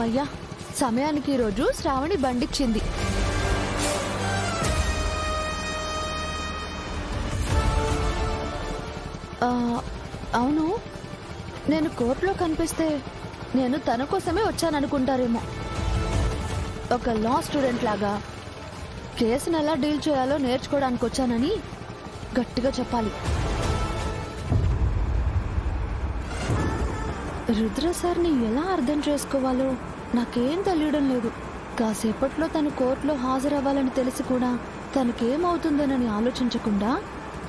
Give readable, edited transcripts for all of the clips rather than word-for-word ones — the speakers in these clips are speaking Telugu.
అమ్మయ్యా, సమయానికి ఈరోజు శ్రావణి బండిచ్చింది. అవును, నేను కోర్టులో కనిపిస్తే నేను తన కోసమే వచ్చాననుకుంటారేమో. ఒక లా స్టూడెంట్ లాగా కేసును ఎలా డీల్ చేయాలో నేర్చుకోవడానికి వచ్చానని గట్టిగా చెప్పాలి. రుద్ర సార్ని ఎలా అర్థం చేసుకోవాలో నాకేం తెలియడం లేదు. కాసేపట్లో తను కోర్టులో హాజరవ్వాలని తెలిసి కూడా తనకేమవుతుందోనని ఆలోచించకుండా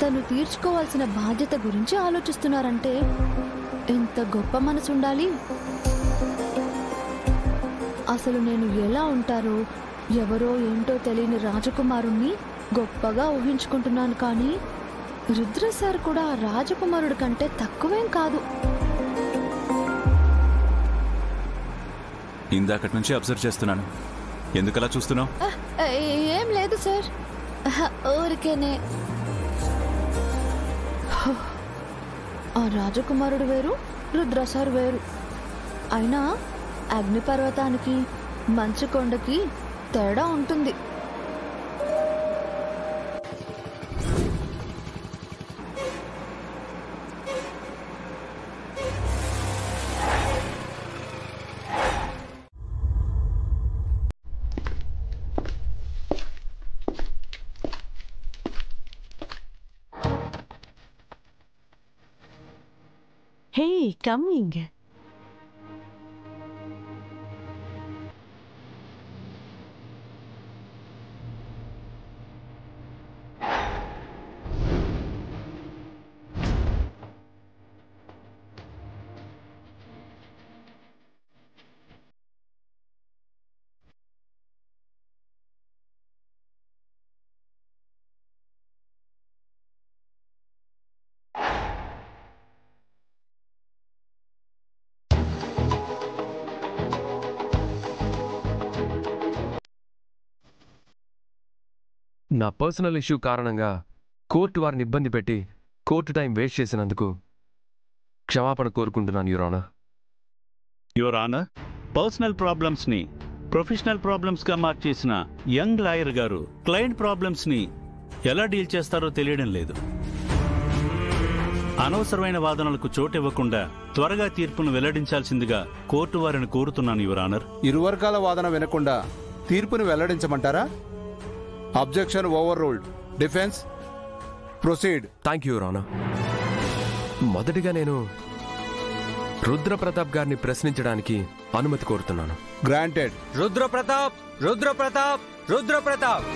తను తీర్చుకోవాల్సిన బాధ్యత గురించి ఆలోచిస్తున్నారంటే ఎంత గొప్ప మనసు ఉండాలి. అసలు నేను ఎలా ఉంటారో ఎవరో ఏంటో తెలియని రాజకుమారుణ్ణి గొప్పగా ఊహించుకుంటున్నాను. కానీ రుద్ర సార్ కూడా రాజకుమారుడి కంటే తక్కువేం కాదు. ఇందాకటి నుంచి అబ్జర్వ్ చేస్తున్నాను. ఎందుకలా చూస్తున్నావు? ఏం లేదు సార్, ఊరికేనే. ఆ రాజకుమారుడు వేరు, రుద్ర సార్ వేరు. అయినా అగ్నిపర్వతానికి మంచు కొండకి తేడా ఉంటుంది. Hey, coming. నా పర్సనల్ ఇష్యూ కారణంగా కోర్టు వారిని ఇబ్బంది పెట్టి కోర్టు టైం వేస్ట్ చేసినందుకు క్షమాపణ కోరుకుంటున్నాను your honour. Your honour, personal ప్రాబ్లమ్స్ని ప్రొఫెషనల్ ప్రాబ్లమ్స్గా మార్చేసిన యంగ్ లాయర్ గారు క్లయింట్ ప్రాబ్లమ్స్ని ఎలా డీల్ చేస్తారో తెలియడం లేదు. అనవసరమైన వాదనలకు చోటివ్వకుండా త్వరగా తీర్పును వెల్లడించాల్సిందిగా కోర్టు వారిని కోరుతున్నాను యువర్ ఆనర్. ఇరు వర్గాల వాదన వినకుండా తీర్పును వెల్లడించమంటారా? Objection overruled. Defence proceed. Thank you your honour. మొదటిగా నేను రుద్రప్రతాప్ గారిని ప్రశ్నించడానికి అనుమతి కోరుతున్నాను. గ్రాంటెడ్. రుద్రప్రతాప్, రుద్రప్రతాప్, రుద్రప్రతాప్.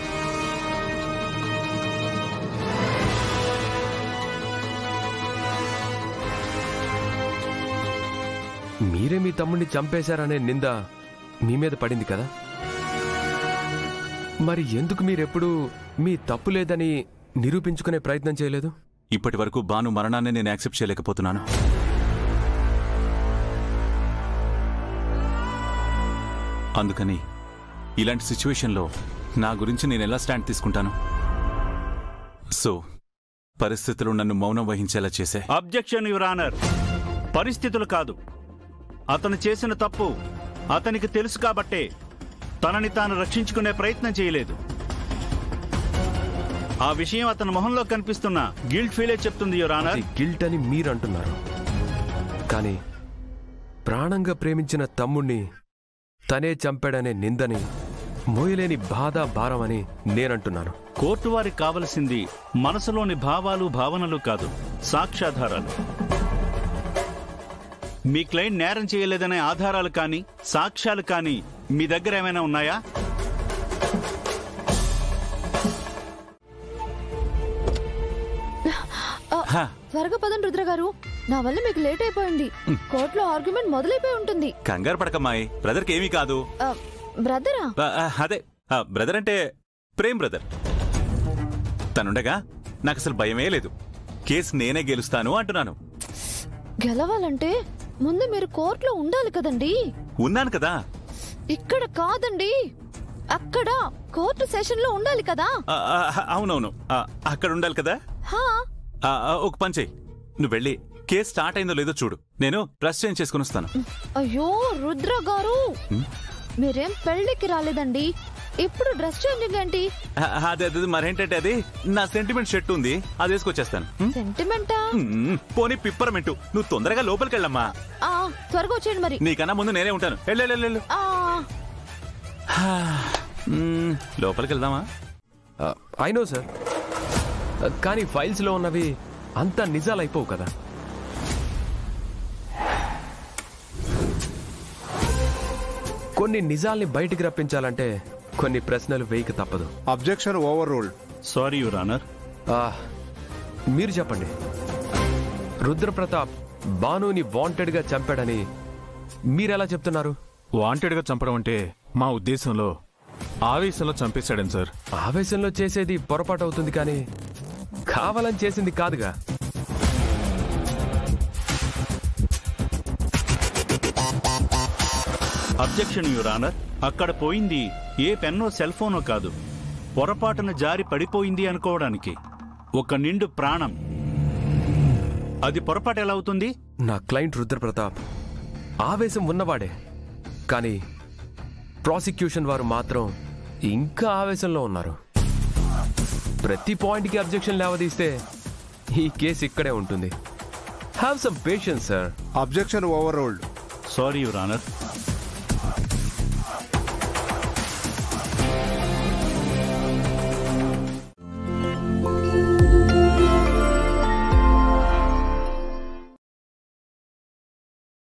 మీరే మీ తమ్ముడిని చంపేశారనే నింద మీ మీద పడింది కదా, మరి ఎందుకు మీరెప్పుడు మీ తప్పు లేదని నిరూపించుకునే ప్రయత్నం చేయలేదు? ఇప్పటి వరకు భాను మరణాన్ని నేను యాక్సెప్ట్ చేయలేకపోతున్నాను. అందుకని ఇలాంటి సిచ్యువేషన్లో నా గురించి నేను ఎలా స్టాండ్ తీసుకుంటాను? సో పరిస్థితులు నన్ను మౌనం వహించేలా చేసే. Objection your honour. పరిస్థితులు కాదు, అతను చేసిన తప్పు అతనికి తెలుసు కాబట్టే తనని తాను రక్షించుకునే ప్రయత్నం చేయలేదు. ఆ విషయం అతని మొహంలో కనిపిస్తున్న గిల్ట్ ఫీలే చెప్తుంది యువర్ ఆనర్. గిల్ట్ అని మీరు అంటున్నారు, కానీ ప్రాణంగా ప్రేమించిన తమ్ముణ్ణి తనే చంపాడనే నిందని మోయలేని బాధ భారం అని నేనంటున్నాను. కోర్టు వారికి కావలసింది మనసులోని భావాలు భావనలు కాదు, సాక్ష్యాధారాలు. మీ క్లయింట్ నేరం చేయలేదనే ఆధారాలు కానీ సాక్ష్యాలు కానీ మీ దగ్గర ఏమైనా ఉన్నాయా? త్వరగా పదండి రుద్ర గారు, నా వల్ల మీకు లేట్ అయిపోయింది. కోర్టులో ఆర్గ్యుమెంట్ మొదలైపోయి ఉంటుంది. కంగారు పడకమ్మాయి, బ్రదర్కి ఏమీ కాదు. బ్రదరా? అదే బ్రదర్ అంటే ప్రేమ్ బ్రదర్. తనుండగా నాకు అసలు భయమే లేదు. కేసు నేనే గెలుస్తాను అంటున్నాను. గెలవాలంటే ముందు మీరు కోర్టులో ఉండాలి కదండి. ఉన్నాను కదా. ఇక్కడ కాదండి, అక్కడ కోర్టు సెషన్ లో ఉండాలి కదా. అవునవును, అక్కడ ఉండాలి కదా. ఒక పని చెయ్యి, నువ్వు వెళ్ళి కేసు స్టార్ట్ అయిందో లేదో చూడు. నేను డ్రెస్ చేంజ్ చేసుకుని వస్తాను. అయ్యో రుద్ర గారు, మీరేం పెళ్లికి రాలేదండి, ఇప్పుడు డ్రెస్ చేంజింగ్ ఏంటి? అదే మరేంటంటే అది నా సెంటిమెంట్ షర్ట్ ఉంది, అది వేసుకొచ్చేస్తాను. సెంటిమెంటా? పోనీ పిప్పరమెంటు. నువ్వు తొందరగా లోపలికి వెళ్ళమ్మా. త్వరగా వచ్చేయండి మరి. నీకన్నా ముందు నేనే ఉంటాను. వెళ్ళు. లోపలికి వెళ్దామా? ఐ నో సార్, కానీ ఫైల్స్లో ఉన్నవి అంతా నిజాలు అయిపోవు కదా. కొన్ని నిజాల్ని బయటికి రప్పించాలంటే కొన్ని ప్రశ్నలు వేయక తప్పదు. Objection over ruled. Sorry your honour. మీరు చెప్పండి, రుద్రప్రతాప్ భానుని వాంటెడ్గా చంపాడని మీరెలా చెప్తున్నారు? వాంటెడ్గా చంపడం అంటే మా ఉద్దేశంలో ఆవేశంలో చంపేశాడని సార్. ఆవేశంలో చేసేది పొరపాటు అవుతుంది, కానీ కావాలని చేసింది కాదుగా. Objection your honour. అక్కడ పోయింది ఏ పెన్నో సెల్ ఫోనో కాదు, పొరపాటున జారి పడిపోయింది అనుకోవడానికి ఒక నిండు ప్రాణం. అది పొరపాటు ఎలా అవుతుంది? నా క్లయింట్ రుద్రప్రతాప్ ఆవేశం ఉన్నవాడే, కానీ ప్రాసిక్యూషన్ వారు మాత్రం ఇంకా ఆవేశంలో ఉన్నారు. ప్రతి పాయింట్కి అబ్జెక్షన్ లేవదీస్తే ఈ కేసు ఇక్కడే ఉంటుంది. Have some patience sir. Objection over ruled. Sorry your honour.